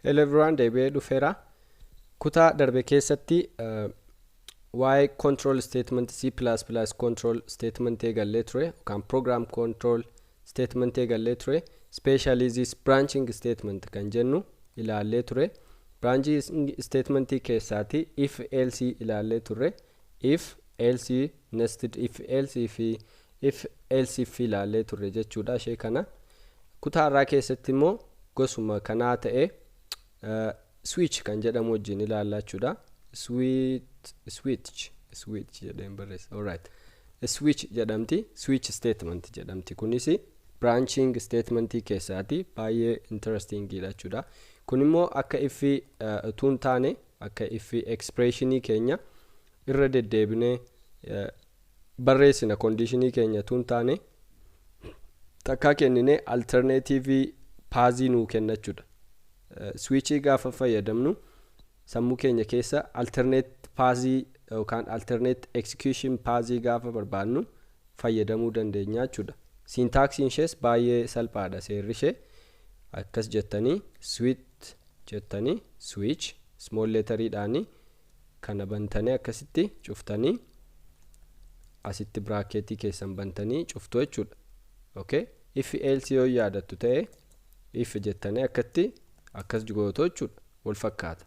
Hello everyone, deebi'ee dhufeera. Kutaa darbe keessatti why control statement C++ control statement eegallee ture yookaan program control statement eegallee ture. Especially this branching statement kan jennu ilaallee ture. Branching statement keessaati if else ilaallee ture. If else nested if else if ilaallee ture jechuudha ishee kana. Kutaa irraa keessatti immoo gosuma kanaa ta'e switch kan jedhamu wajjin ilaallachuudha. Switch jedhamee barreessa. Alright. Switch jedhamti. Switch statement jedhamti. Kunis branching statement keessaati baay'ee interesting jechuudha. Kun immoo akka ifi tuun taane akka ifi expressionii keenya irra deddeebinee barreessina conditionii keenya tuun taane takka kennine alternative pathii nuu kennachuudha. Switchii gaafa fayyadamnu sammuu keenya keessa alternate pathii yookaan alternate execution pathii gaafa barbaadnu fayyadamuu dandeenya jechuudha. Syntaxiin ishees baay'ee salphaadha. Seerri ishee akkas jettanii switch jettanii switch small letteriidhaani kana bantanii akkasitti cuftanii asitti bracketii keessan bantanii cuftu jechuudha. Okay? If else yoo yaadattu ta'e if jettanii akkatti akkas gootu jechuudha. Wal fakkaata.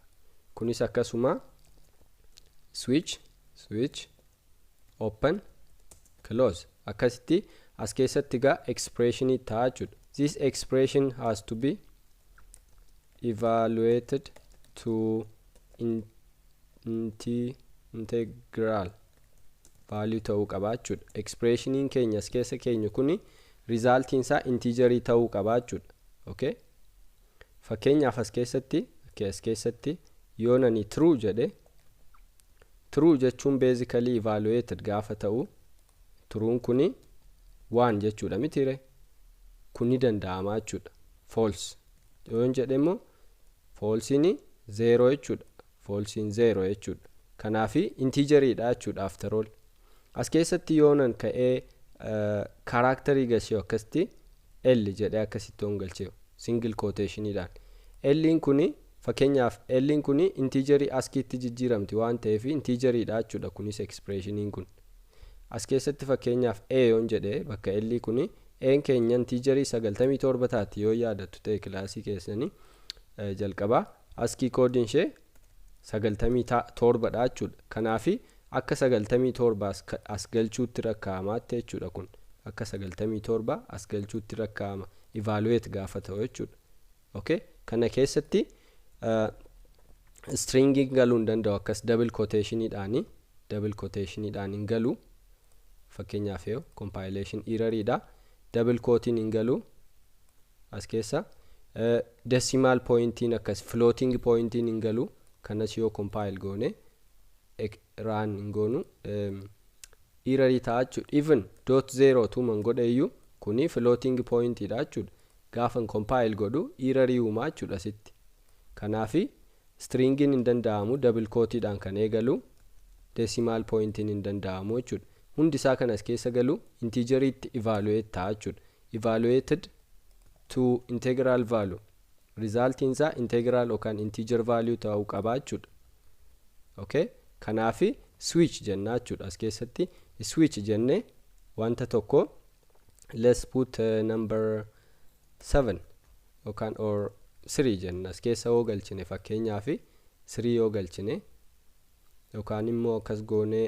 Kunis akkasuma switch open close akkasitti as keessatti gaa expression ta'a jechuudha. This expression has to be evaluated to integral value ta'uu qaba jechuudha. Expressioniin keenya as keessa keenyu kuni resultiin isaa integerii ta'uu qaba jechuudha. Okay? Fakkeenyaaf as keessatti yoo nani true jedhe true jechuun basically evaluated gaafa ta'u truun kuni 1 jechuudha mitire kuni danda'ama jechuudha. False yoo jedhe immoo falseini 0 jechuudha. Falsein 0 jechuudha. Kanaafi integeriidha jechuudha after all. As keessatti yoo nan ka'ee characterii galchee akkasitti L jedhee akkasitti ongalchee single quotationiidhaan L'in kuni fakkeenyaaf L'in kuni integerii askiitti jijjiiramti waan ta'eef integeriidha jechuudha. Kunis expressioniin kun as keessatti fakkeenyaaf yoon jedhee bakka L kuni n keenya integerii 97 taati yoo yaadattu ta'e kilaasii keessanii jalqaba askii koodiin ishee 97 dha jechuudha. Kanaafi akka 97 as galchuutti rakkaa'amaatti jechuudha. Kun akka 97 as galchuutti rakkaa'ama evaluate gaafa ta'u jechuudha. Okay? Kana keessatti stringing galuu danda'u akkas double quotationiidhaani hin galu. Fakkeenyaaf yoo compilation error'idha. Double quoting hin galu as keessa decimal pointiin akkas floating pointiin hin galu. Kanas yoo compile goone run hin goonu error'i ta'a jechuudha. Even .0 tuman godheeyyuu kuni floating pointidha jechuudha. Gaafa compile godhu error'i uumaa jechuudha asitti. Kanaafi stringin hin danda'amu double quotiidhaan kan eegalu decimal pointiin hin danda'amu jechuudha. Hundi isaa kanas keessa galu integeriitti evaluate ta'a jechuudha. Evaluated to integral value. Resultiin isaa integral yookaan integer value ta'uu qaba jechuudha. Okay? Kanaafi switch jenna jechuudha. As keessatti switch jenne wanta tokko let's put number 7 yookaan or 3 jenna. As keessa yoo galchine fakkeenyaaf 3 yoo galchine yookaan immoo akkas goone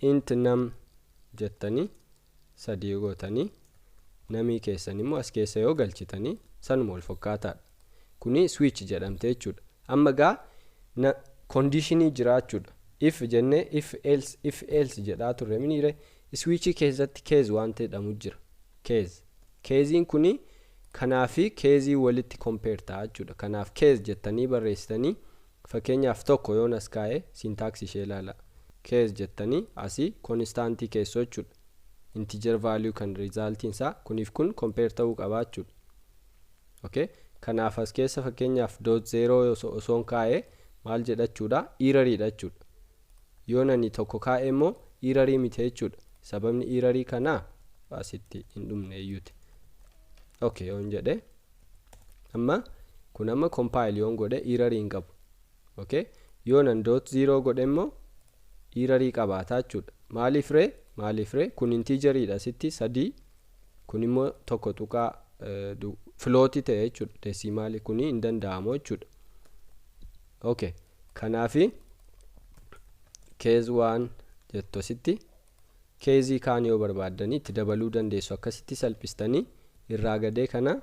int num jettanii 3 gootanii namii keessan immoo as keessa yoo galchitanii sanuma wal fakkaataadha. Kuni switch jedhamte jechuudha. Amma gaa conditionii jiraachuudha. If jenne if else jedhaa turre miniire switch keessatti case waan jedhamu jira. Casein kuni kanaafi case walitti compare ta'a jechuudha. Kanaaf case jettanii barreessitanii fakkeenyaaf tokko yoon as kaa'e syntax ishee ilaala. Case jettanii asii constantii keessoo jechuudha. Integer value kan resultiin isaa kuniif kun compare ta'uu qaba jechuudha. Okay? Kanaaf as keessa fakkeenyaaf .0 osoon kaa'e maal jedhachuudha? Error'idha jechuudha. Yoo nani tokko kaa'e immoo error'ii miti jechuudha. Sababni error'ii kanaa asitti hin dhumne iyyuuti. Okay, yoon jedhe amma kun amma compile yoon godhe error hin qabu. Okay, yoo nan .0 godhe immoo error qabaata jechuudha. Maaliif ree kun integeridha sitti 3 kun immoo tokko tuqaa float ta'e jechuudha. Decimal kun hin danda'amu jechuudha. Okay, kanaafi case 1 jetto sitti case kaan yoo barbaadanii itti dabaluu dandeessu akkasitti salphistanii irraa gadee kana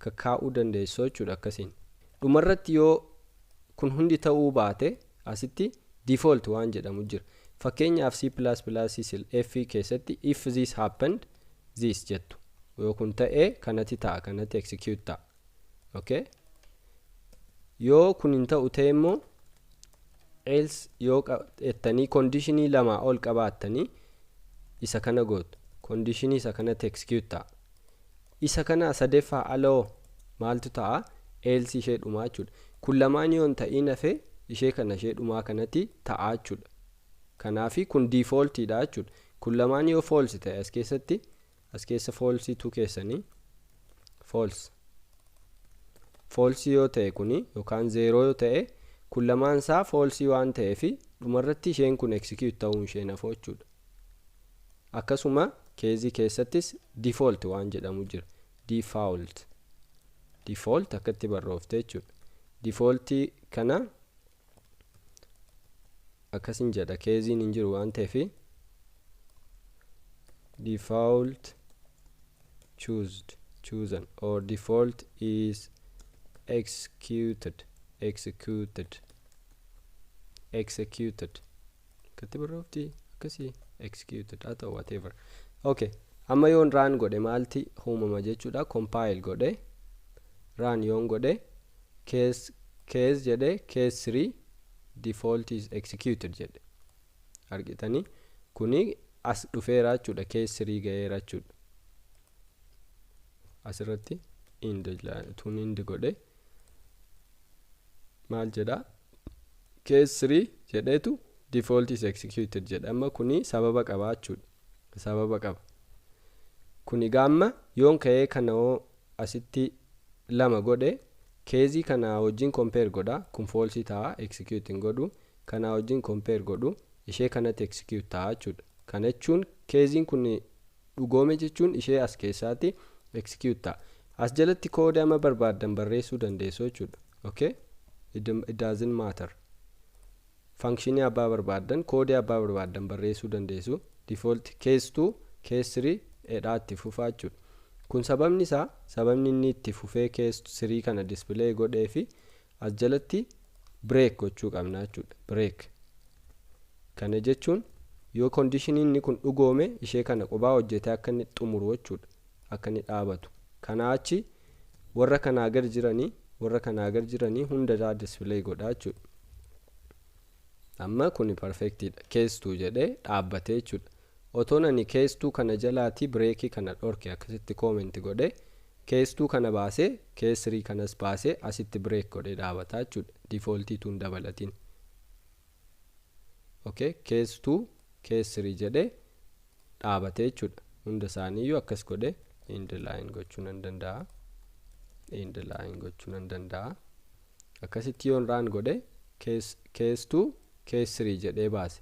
kakkaa'uu dandeessu jechuudha. Akkasiin dhumarratti yoo kun hundi ta'uu baate asitti default waan jedhamu jira. Fakkeenyaaf C++ F keessatti if this happened this jettu yoo kun ta'e kanatti ta'a, kanatti execute ta'a. Okay, yoo kun hin ta'u ta'e immoo else yoo ettanii conditionii lama ol qabaattanii isa kana gootu. Conditionii isa kanatti execute ta'a. Isa kana sadeeffaa aloo maaltu ta'a? Else ishee dhumaa jechuudha. Kun lamaan yoon ta'in hafe ishee kana ishee dhumaa kanatti ta'a jechuudha. Kanaafi kun defaultidha jechuudha. Kun lamaan yoo false ta'e as keessa false tu keessanii false yoo ta'e kuni yookaan 0 yoo ta'e kun lamaan isaa false waan ta'eef dhumarratti isheen kun execute ta'uun ishee nafoo jechuudha. Akkasuma case keessattis default waan jedhamu jira. Default akkatti barroofte jechuudha. Default kana akkasin jedha casein hin jiru waan ta'eef default chosen or default is executed akkatti barroofti akkasi executed haa ta'u whatever. Okay, amma yoon run godhe maalti uumama jechuudha. Compile godhe run yoon godhe case jedhe case 3 default is executed jedhe argitanii kuni as dhufeera jechuudha. Case 3 ga'eera jechuudha. Asirratti indi godhe maal jedha case 3 jedheetu default is executed jedha. Amma kuni sababa qaba jechuudha. Sababa qaba. Kuni gaamma yoon ka'ee kana asitti lama godhe case kana wajjin compare godha. Kun false ta'a executing godhu, kana wajjin compare godhu ishee kanatti execute ta'a jechuudha. Kana jechuun casein kun dhugoome jechuun ishee as keessaatti execute ta'a. As jalatti code amma barbaadan barreessuu dandeessu jechuudha. Okay, it doesn't matter. Function abbaa barbaadan code abbaa barbaadan barreessuu dandeessu. Default case 2 case 3 edhaatti fufaa jechuudha. Kun sababni inni itti fufee case 3 kana display godhee fi as jalatti break gochuu qabna jechuudha. Break kana jechuun yoo condition inni kun dhugoome ishee kana qubaa hojjete akka inni xumuru jechuudha. Akka inni dhaabatu. Kana achi warra kana agar jiranii hunda display godha jechuudha. Amma kuni perfectidha. Case 2 jedhee dhaabbatee jechuudha. Otoon ani case 2 kana jalaati breaki kana dhorke akkasitti comment godhe case 2 kana baasee case 3 kanas baasee asitti break godhe dhaabata jechuudha. Defaultii tun dabalatiin. Okay, case 2 case 3 jedhee dhaabatee jechuudha. Hunda isaaniiyyuu akkas godhe end line gochuu nan danda'a. Akkasitti yoon run godhe case 2 case 3 jedhee baase.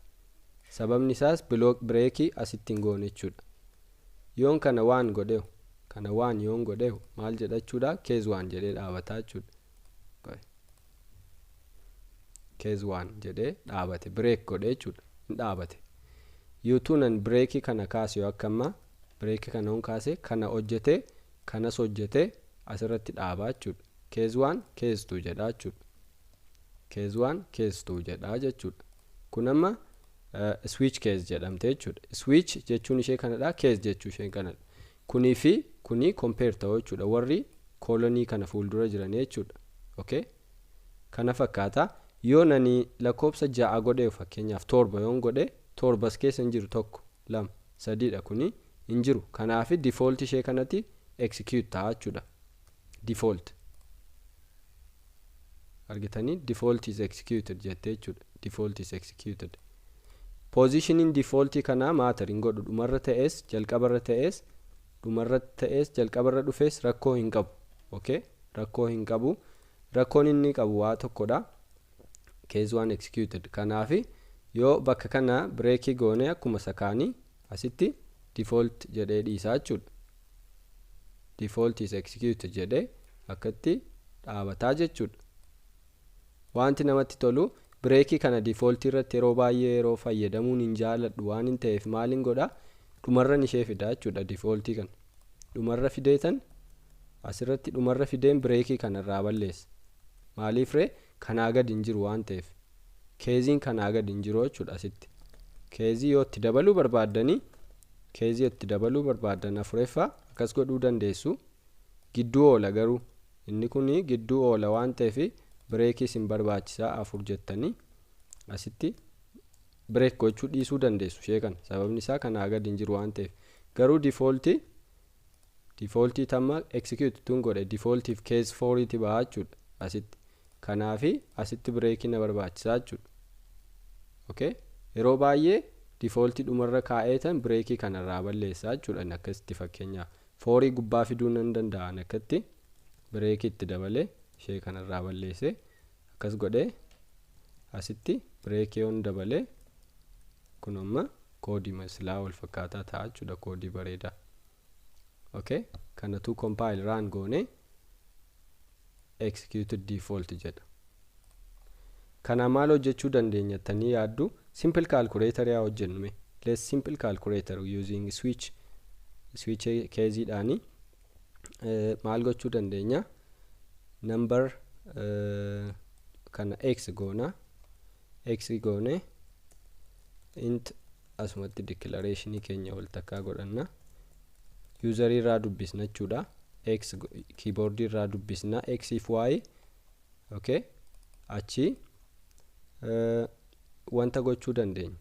Sababni isaas breaki asitti hin goone jechuudha. Yoon kana waan godhe yoon godhe maal jedha jechuudha. Case 1 jedhee dhaabataa jechuudha. Case 1 jedhee dhaabate break godhe jechuudha. Hin dhaabate. Yuutuunan breaki kana kaase yoo akkamma breaki kana hun kaase kana hojjete kanas hojjete asirratti dhaabaa jechuudha. Case 1 case 2 jedha jechuudha. Case 1 case 2 jedha jechuudha. Kun amma switch case jedhamte jechuudha. Switch jechuun ishee kanadha. Case jechuun ishee kanadha. Kunii fi kuni compare ta'u jechuudha. Warri colony kana fuuldura jiran jechuudha. Okay, kana fakkaata. Yoo nani lakkoofsa 6 godhe fakkeenyaaf 7 yoon godhe 7 keessa hin jiru 1 2 3 dha kuni hin jiru. Kanaaf default ishee kanatti execute ta'a jechuudha. Default argitanii default is executed jettee jechuudha. Default is executed. Positioning default kana matter hin godhu. Dhumarra ta'es jalqabarra ta'es dhumarra ta'es jalqabarra dhufes rakkoo hin qabu. Okay, rakkoo hin qabu. rakkoon inni qabu waa tokkodha. case 1 executed. Kanaafi yoo bakka kana breakii goone akkuma sakaanii asitti default jedhee dhiisaa jechuudha. Default is executed jedhee akkatti dhaabataa jechuudha. Wanti namatti tolu breakii kana default irratti yeroo baay'ee yeroo fayyadamuun hin jaaladhu waan hin ta'eef maaliin godha dhumarran ishee fidaa jechuudha. Defaultii kana dhumarra fideetan asirratti dhumarra fideen breakii kana irraa balleessa. Maaliif ree kanaa gad hin jiru waan ta'eef keeziin kanaa gad hin jiru jechuudha. Asitti keezii yoo itti dabaluu barbaaddanii keezii itti dabaluu barbaaddan afureeffaa akkas godhuu dandeessu. Gidduu oola garuu inni kuni gidduu oola waan ta'eef breekii isin barbaachisaa afur jettanii asitti break gochuu dhiisuu dandeessu ishee kana. Sababni isaa kanaa gad hin jiru waan ta'eef garuu defaultii tamma execute tun godhe defaultiif case 4 itti ba'a jechuudha. Asitti kanaafi asitti breekii na barbaachisaa jechuudha. Okay, yeroo baay'ee defaultii dhumarra kaa'eetan breekii kanarraa balleessaa jechuudha. Akkasitti fakkeenyaaf 4 gubbaa fiduu nan danda'an akkatti breekii itti dabalee ishee kanarraa balleessee akkas godhee asitti breekii yoon dabalee kun amma koodii maslaa wal fakkaataa ta'a jechuudha. Koodii bareedaa. Okay, kanatu compile run goone executed default jedha. Kana maal hojjechuu dandeenyattanii yaaddu? Simple calculator yaa hojjennume. Let's simple calculator using switch case dhaani maal gochuu dandeenya? Number kana x goona int asumatti declaration keenya wal takkaa godhanna. User irraa dubbisna jechuudha. X keyboard irraa dubbisna x if y. Okay, achi wanta gochuu dandeenya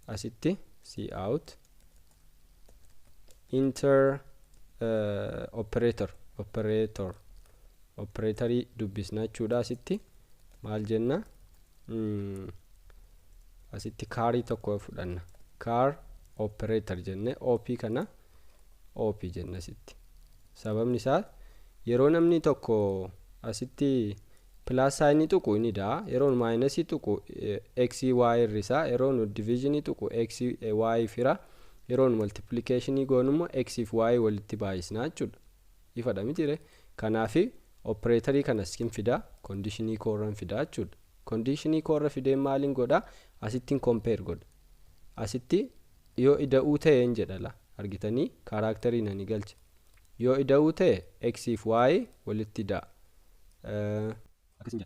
asitti cout enter operatorii dubbisna jechuudha. Asitti maal jenna asitti kaarii tokko fudhanna. Car operator jenne op kana op jenna asitti. Sababni isaa yeroo namni tokko asitti plus sign tuqu inni daa yeroo minus tuqu x y irrisaa yeroo division tuqu x y fira yeroo multiplication goonummo x if y walitti baay'isna jechuudha. Ifadha mitire. Kanaafi operatorii kana skin fida conditionii korran fida jechuudha. Conditionii korra fideen maalin godha asittiin compare godha. Asitti yoo ida'uu ta'e hin jedhala argitanii kaaraakterii nani galcha. Yoo ida'uu ta'e x if y walitti da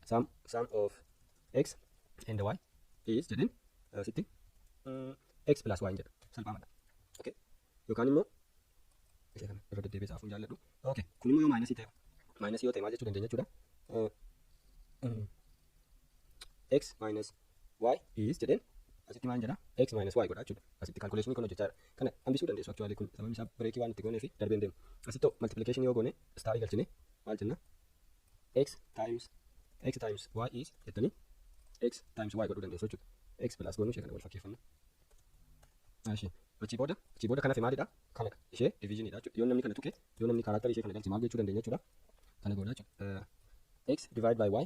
sum of x and y is jedhin asitti x plus y jedha salphamadha. Okay, yookaan immoo ishee kana irra deddeebisaa fuun jaalladhu. Okay, kun immoo yoo minus ta'e minus yoo ta'e maal jechuu dandeenya jechuudha. X minus y is jedhin asitti maal jedha x minus y godha jechuudha. Asitti calculation kun hojjechaa jira. Kana hambisuu dandeessu actually kun sababni isaa breakii waan itti goonee fi darbeen deemu. Asitti multiplication yoo goone star galchine maal jenna x times y is jettanii x times y godhuu dandeessu jechuudha. X plus goonuu ishee kana wal fakkeeffanna. Ashi achi booda kana fi maalidha? Kana ishee divisionidha jechuudha. Yoo namni kana tuqe yoo namni kaaraakterii ishee kana galche maal jechuu dandeenya jechuudha. Kana godha jechuudha. X divided by y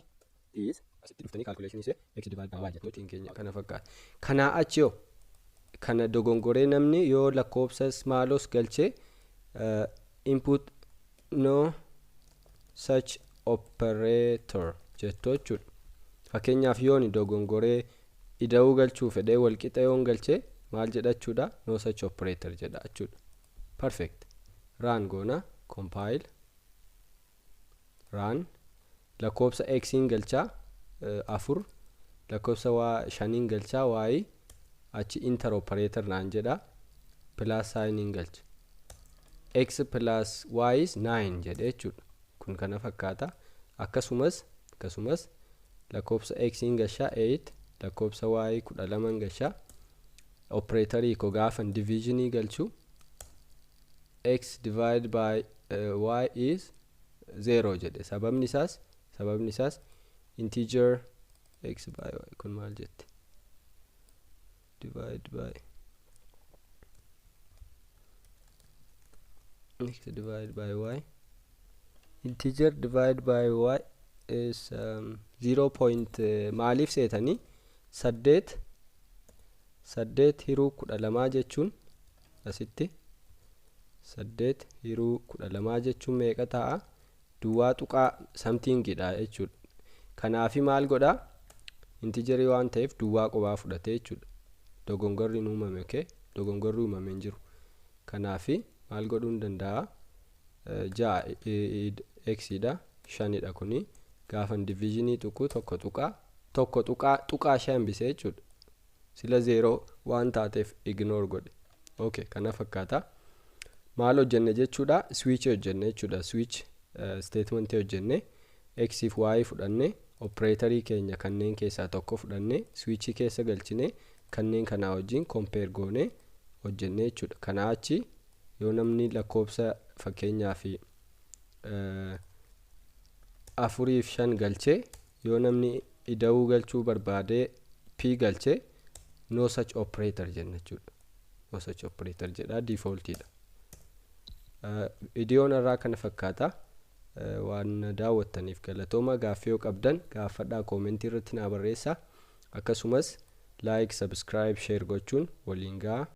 is asitti dhuftanii calculation ishee x divided by y jettotiin keenya kana fakkaata. Kana achi yoo kana dogongoree namni yoo lakkoofsa smaalos galchee input no such operator jettoo jechuudha. Fakkeenyaaf yoon dogongoree ida'uu galchuu fedhee wal qixa yoon galchee maal jedha jechuudha no such operator jedha jechuudha. Perfect. Run goona compile run lakkoofsa x in galchaa afur lakkoofsa shaniin galchaa y achi inter operator naan jedha plus sign in galcha x plus y is 9 jedhe jechuudha. Kun kana fakkaata. Akkasumas lakkoofsa x in galchaa 8 lakkoofsa y 12 galchaa operatorii ko gaafan divisionii galchuu x divided by y is 0 jedhe. Sababni isaas integer x by y kun maal jette divide by x divided by y integer divide by y is 0 point maaliif seetanii 8 hiruu 12 jechuun asitti 8 hiruu 12 jechuun meeqa ta'a? Duwwaa tuqaa somethingidha jechuudha. Kanaafi maal godha? Integerii waan ta'eef duwwaa qobaa fudhate jechuudha. Dogongorri uumame, okay? Dogongorri uumame hin jiru. Kanaafi maal godhuu danda'a? 6 x'dha 5dha kuni gaafa divisionii tokko tuqaa 5 bisee jechuudha. Sila 0 waan taateef ignore godhe. Okay, kana fakkaata. Maal hojjenne jechuudha? Switch hojjenne jechuudha. Switch statement hojjenne x if y fudhanne operatorii keenya kanneen keessaa tokko fudhanne switch keessa galchine kanneen kana wajjin compare goone hojjenne jechuudha. Kana achi yoo namni lakkoofsa fakkeenyaaf 4 fi 5 galchee yoo namni ida'uu galchuu barbaade p galchee no such operator jenna jechuudha. No such operator jedha, defaultidha. Viidiyoon irraa kana fakkaata. Waan daawwattaniif galatooma. Gaaffii yoo qabdan gaafadhaa koomentii irratti naa barreessaa. Akkasumas like, subscribe, share gochuun waliin gahaa.